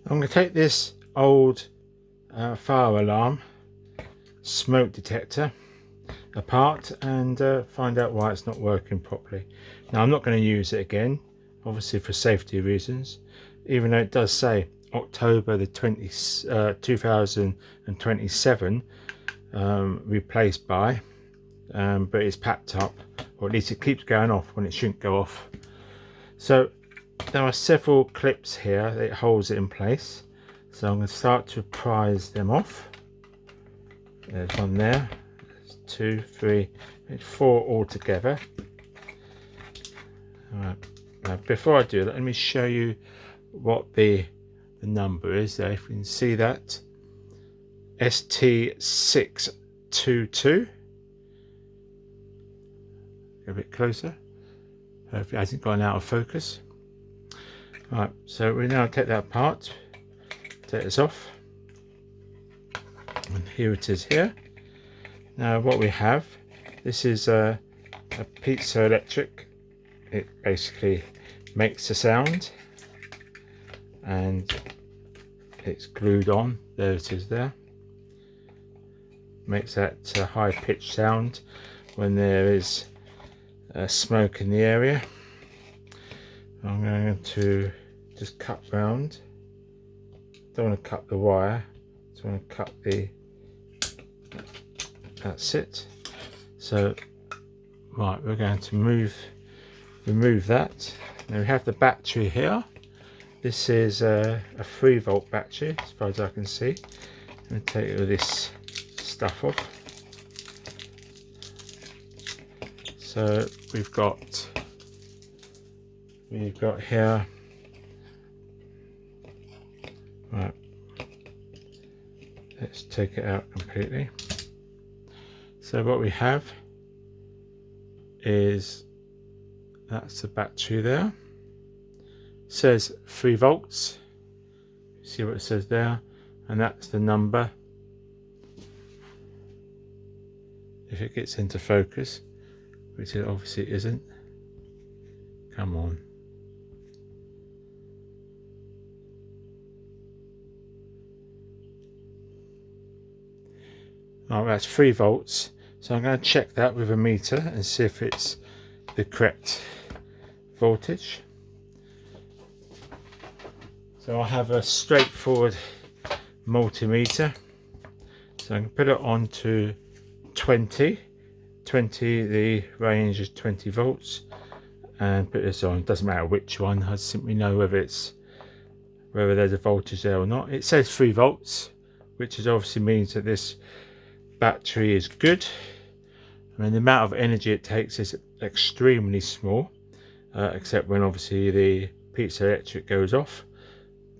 I'm going to take this old fire alarm smoke detector apart and find out why it's not working properly. Now I'm not going to use it again, obviously for safety reasons, even though it does say October the 2027 replaced by, but it's packed up, or at least it keeps going off when it shouldn't go off. So there are several clips here that holds it in place, so I'm going to start to prise them off. There's one there, there's 2, 3, 4 all together. Alright, now before I do that, let me show you what the number is there. If you can see that, ST-622. A bit closer. Hopefully it hasn't gone out of focus. Right, so we now take that apart, take this off, and here it is here. Now what we have, this is a piezoelectric. It basically makes a sound and it's glued on. There it is there. Makes that high-pitched sound when there is smoke in the area. I'm going to just cut round. Don't want to cut the wire, just want to cut the, that's it. So right, we're going to remove that. Now we have the battery here. This is a 3-volt battery as far as I can see. I'm going to take all this stuff off. So we've got here, right, let's take it out completely. So what we have is, that's the battery there. It says 3 volts. See what it says there, and that's the number. If it gets into focus, which it obviously isn't. Come on. Oh, that's 3 volts. So I'm going to check that with a meter and see if it's the correct voltage. So I have a straightforward multimeter. So I can put it on to 20. The range is 20 volts, and put this on. Doesn't matter which one, I simply know whether there's a voltage there or not. It says 3 volts, which obviously means that this battery is good. I mean, the amount of energy it takes is extremely small, except when obviously the piezoelectric goes off.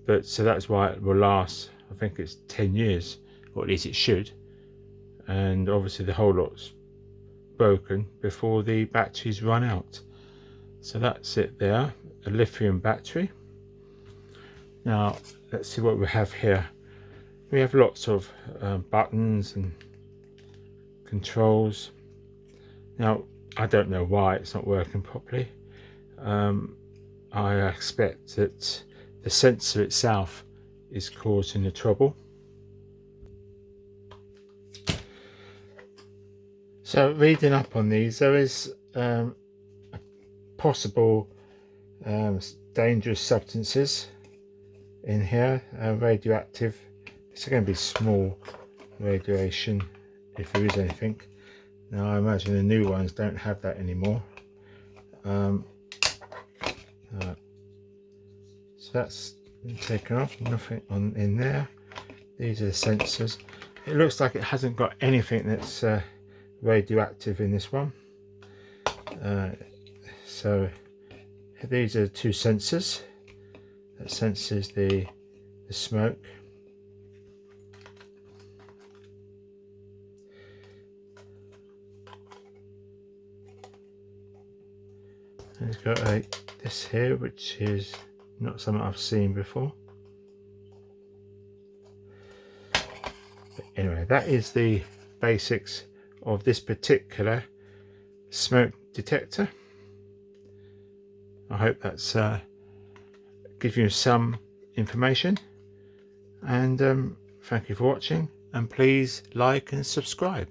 But so that's why it will last, I think it's 10 years, or at least it should. And obviously the whole lot's broken before the batteries run out. So that's it there, a lithium battery. Now let's see what we have here. We have lots of buttons and controls. Now I don't know why it's not working properly. I expect that the sensor itself is causing the trouble. So reading up on these, there is possible dangerous substances in here, radioactive. It's going to be small radiation if there is anything. Now I imagine the new ones don't have that anymore. So that's been taken off, nothing in there. These are the sensors. It looks like it hasn't got anything that's radioactive in this one. So these are 2 sensors that senses the smoke. And it's got this here, which is not something I've seen before. But anyway, that is the basics of this particular smoke detector. I hope that's gives you some information. And thank you for watching, and please like and subscribe.